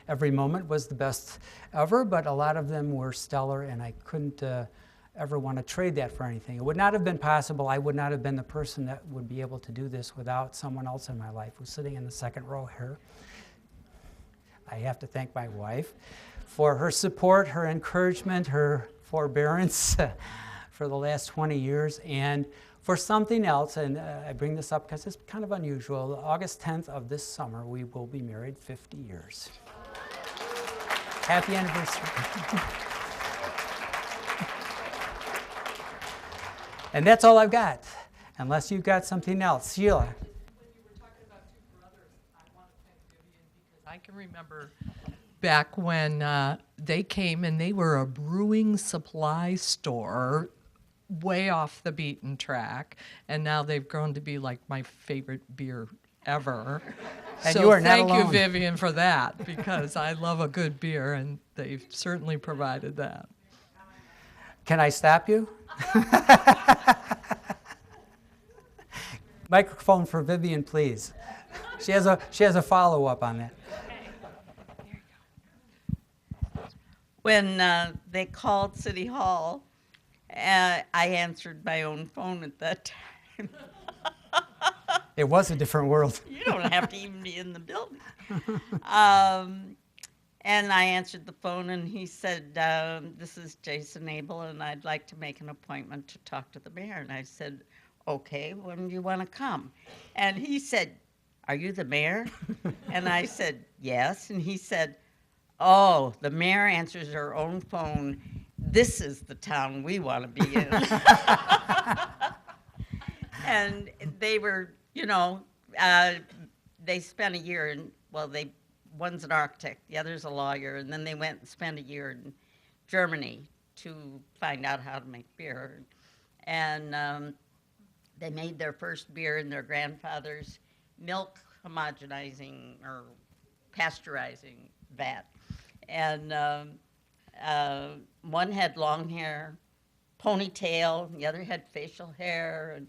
Speaker 2: every moment was the best ever, but a lot of them were stellar, and I couldn't ever want to trade that for anything. It would not have been possible. I would not have been the person that would be able to do this without someone else in my life who's sitting in the second row here. I have to thank my wife for her support, her encouragement, her forbearance for the last 20 years, and for something else, and I bring this up because it's kind of unusual. August 10th of this summer, we will be married 50 years. Happy anniversary. And that's all I've got, unless you've got something else. Sheila.
Speaker 4: I can remember back when they came and they were a brewing supply store way off the beaten track, and now they've grown to be like my favorite beer ever.
Speaker 2: And
Speaker 4: so
Speaker 2: you are not
Speaker 4: thank
Speaker 2: alone.
Speaker 4: you, Vivian, for that, because I love a good beer, and they've certainly provided that.
Speaker 2: Can I stop you? Microphone for Vivian, please. She has a follow-up on that.
Speaker 3: When they called City Hall, I answered my own phone at that time.
Speaker 2: It was a different world.
Speaker 3: You don't have to even be in the building. And I answered the phone, and he said, this is Jason Abel, and I'd like to make an appointment to talk to the mayor. And I said, okay, when do you want to come? And he said, are you the mayor? And I said, yes. And he said, oh, the mayor answers her own phone. This is the town we want to be in. And they were, they spent a year in, one's an architect, the other's a lawyer, and then they went and spent a year in Germany to find out how to make beer. And they made their first beer in their grandfather's milk homogenizing or pasteurizing vat. And one had long hair, ponytail, and the other had facial hair, and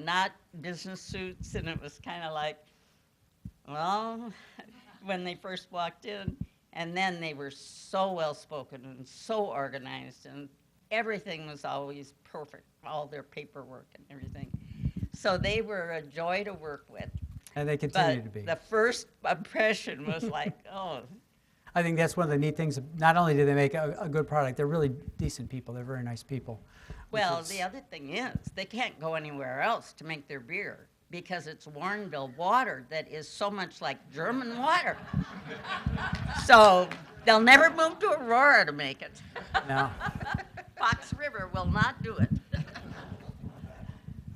Speaker 3: not business suits. And it was kind of like, well, when they first walked in, and then they were so well spoken and so organized, and everything was always perfect, all their paperwork and everything. So they were a joy to work with.
Speaker 2: And they continue
Speaker 3: But
Speaker 2: to be.
Speaker 3: the first impression was like, oh.
Speaker 2: I think that's one of the neat things. Not only do they make a good product, they're really decent people. They're very nice people.
Speaker 3: Well, the other thing is, they can't go anywhere else to make their beer because it's Warrenville water that is so much like German water. So they'll never move to Aurora to make it.
Speaker 2: No.
Speaker 3: Fox River will not do it.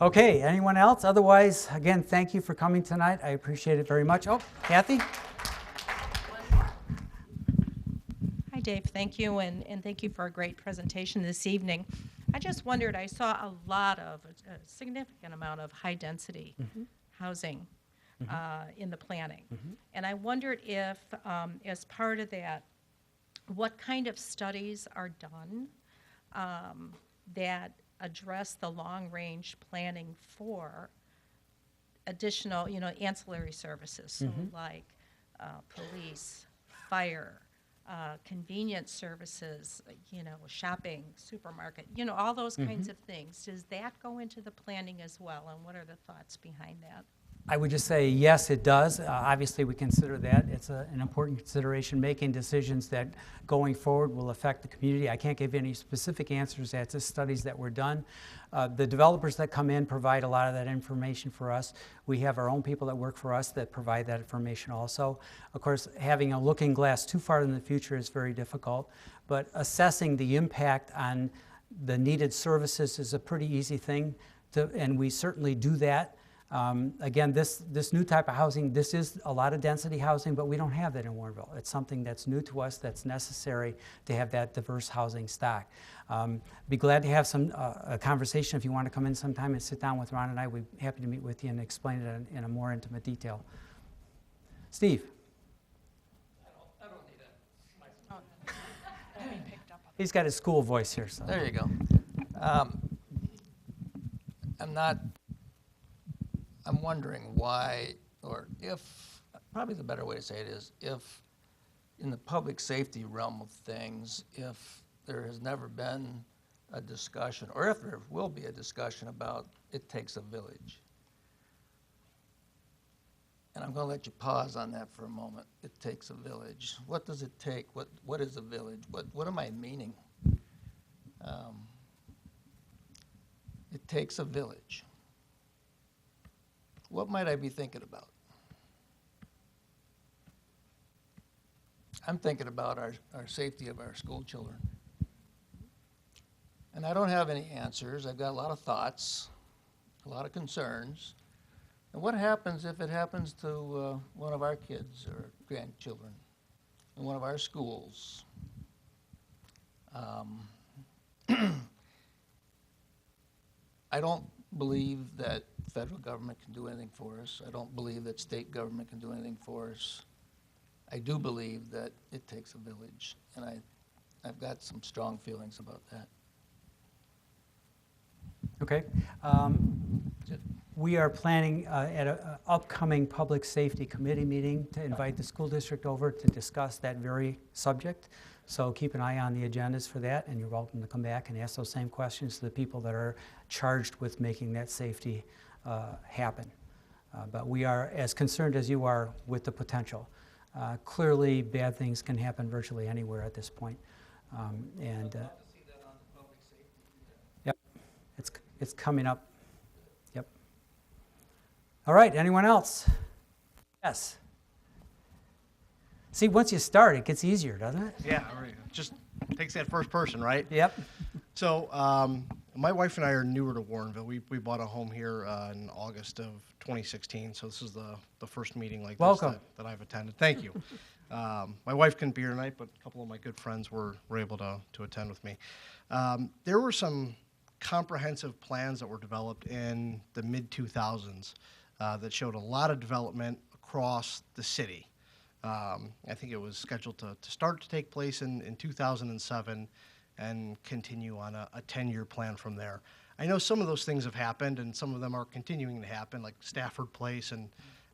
Speaker 2: Okay, anyone else? Otherwise, again, thank you for coming tonight. I appreciate it very much. Oh, Kathy?
Speaker 5: Hi, Dave. Thank you, and thank you for a great presentation this evening. I just wondered, I saw a significant amount of high-density housing in the planning. And I wondered if, as part of that, what kind of studies are done that address the long-range planning for additional, ancillary services, so like police, fire, convenience services, shopping, supermarket, all those kinds of things. Does that go into the planning as well, and what are the thoughts behind that?
Speaker 2: I would just say, yes, it does. Obviously, we consider that. It's an important consideration, making decisions that going forward will affect the community. I can't give any specific answers as to studies that were done. The developers that come in provide a lot of that information for us. We have our own people that work for us that provide that information also. Of course, having a looking glass too far in the future is very difficult, but assessing the impact on the needed services is a pretty easy thing, and we certainly do that. Again, this new type of housing, this is a lot of density housing, but we don't have that in Warrenville. It's something that's new to us, that's necessary to have that diverse housing stock. Be glad to have a conversation if you want to come in sometime and sit down with Ron and I. We'd be happy to meet with you and explain it in a more intimate detail. Steve?
Speaker 6: I don't need it.
Speaker 2: He's got his school voice here. So.
Speaker 6: There you go. I'm wondering why, or if, probably the better way to say it is, if in the public safety realm of things, if there has never been a discussion, or if there will be a discussion about it takes a village. And I'm going to let you pause on that for a moment. It takes a village. What does it take? What is a village? What am I meaning? It takes a village. What might I be thinking about? I'm thinking about our safety of our school children. And I don't have any answers. I've got a lot of thoughts, a lot of concerns. And what happens if it happens to one of our kids or grandchildren in one of our schools? I don't believe that federal government can do anything for us. I don't believe that state government can do anything for us. I do believe that it takes a village, and I've got some strong feelings about that.
Speaker 2: Okay. We are planning at an upcoming Public Safety Committee meeting to invite the school district over to discuss that very subject. So keep an eye on the agendas for that, and you're welcome to come back and ask those same questions to the people that are charged with making that safety happen. But we are as concerned as you are with the potential. Clearly, bad things can happen virtually anywhere at this point. Yep, it's coming up. Yep. All right, anyone else? Yes. See, once you start, it gets easier, doesn't it?
Speaker 7: Yeah, right. Just takes that first person, right?
Speaker 2: Yep.
Speaker 7: So my wife and I are newer to Warrenville. We bought a home here in August of 2016, so this is the first meeting like
Speaker 2: Welcome.
Speaker 7: this that I've attended. Thank you. My wife couldn't be here tonight, but a couple of my good friends were able to attend with me. There were some comprehensive plans that were developed in the mid-2000s that showed a lot of development across the city. I think it was scheduled to start to take place in 2007 and continue on a 10-year plan from there. I know some of those things have happened, and some of them are continuing to happen, like Stafford Place and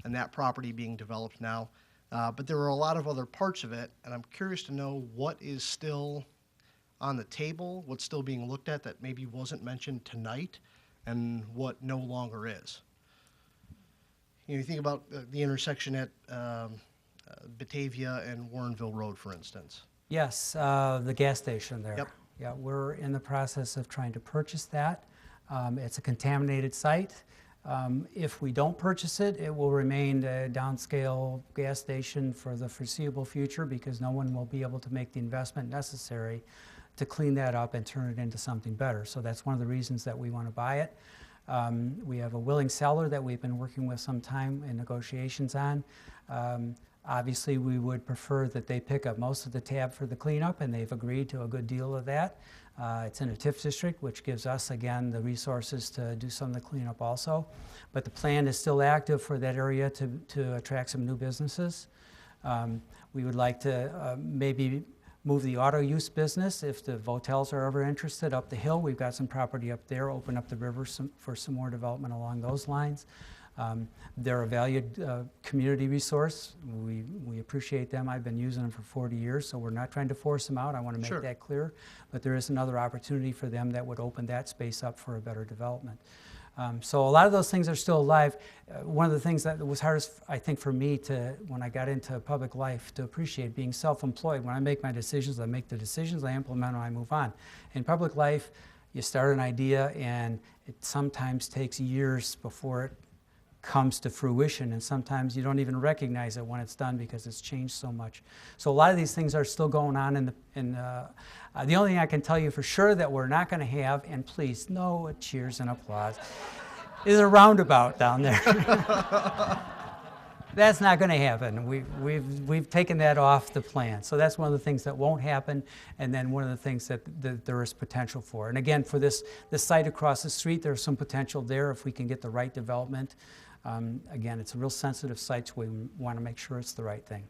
Speaker 7: that property being developed now. But there are a lot of other parts of it, and I'm curious to know what is still on the table, what's still being looked at that maybe wasn't mentioned tonight, and what no longer is. You think about the intersection at Batavia and Warrenville Road, for instance.
Speaker 2: Yes, the gas station there.
Speaker 7: Yep.
Speaker 2: Yeah, we're in the process of trying to purchase that. It's a contaminated site. If we don't purchase it, it will remain a downscale gas station for the foreseeable future because no one will be able to make the investment necessary to clean that up and turn it into something better. So that's one of the reasons that we want to buy it. We have a willing seller that we've been working with some time in negotiations on. Obviously, we would prefer that they pick up most of the tab for the cleanup, and they've agreed to a good deal of that. It's in a TIF district, which gives us, again, the resources to do some of the cleanup also. But the plan is still active for that area to attract some new businesses. We would like to maybe move the auto use business if the Votels are ever interested up the hill. We've got some property up there, open up the river for some more development along those lines. They're a valued community resource. We appreciate them. I've been using them for 40 years, so we're not trying to force them out. I want to make
Speaker 7: Sure.
Speaker 2: that clear. But there is another opportunity for them that would open that space up for a better development. So a lot of those things are still alive. One of the things that was hardest, I think, for me when I got into public life to appreciate being self-employed. When I make my decisions, I make the decisions, I implement them, I move on. In public life, you start an idea, and it sometimes takes years before it comes to fruition, and sometimes you don't even recognize it when it's done because it's changed so much. So a lot of these things are still going on the only thing I can tell you for sure that we're not going to have, and please, no cheers and applause, is a roundabout down there. That's not going to happen. We've taken that off the plan. So that's one of the things that won't happen, and then one of the things that there is potential for. And again, for this site across the street, there's some potential there if we can get the right development. Again, it's a real sensitive site, so we want to make sure it's the right thing.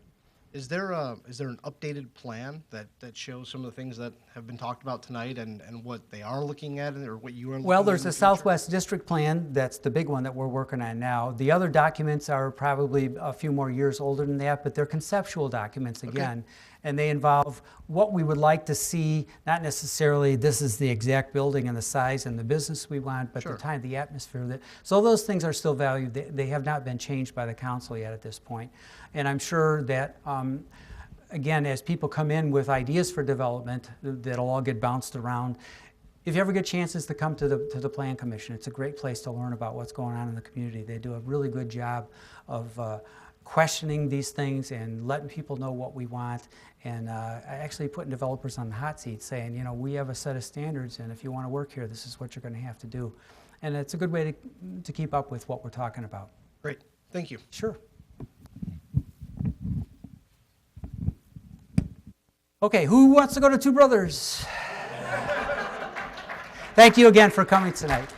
Speaker 7: Is there an updated plan that shows some of the things that have been talked about tonight and what they are looking at or what you are looking at?
Speaker 2: Well, there's
Speaker 7: in
Speaker 2: a
Speaker 7: the future?
Speaker 2: Southwest District Plan. That's the big one that we're working on now. The other documents are probably a few more years older than that, but they're conceptual documents again. And they involve what we would like to see, not necessarily this is the exact building and the size and the business we want, but
Speaker 7: Sure.
Speaker 2: the time, the atmosphere. So those things are still valued. They have not been changed by the council yet at this point. And I'm sure that, again, as people come in with ideas for development, that'll all get bounced around. If you ever get chances to come to the Plan Commission, it's a great place to learn about what's going on in the community. They do a really good job of questioning these things and letting people know what we want, and actually putting developers on the hot seat saying, you know, we have a set of standards, and if you want to work here, this is what you're going to have to do. And it's a good way to keep up with what we're talking about.
Speaker 7: Great. Thank you.
Speaker 2: Sure. Okay, who wants to go to Two Brothers? Thank you again for coming tonight.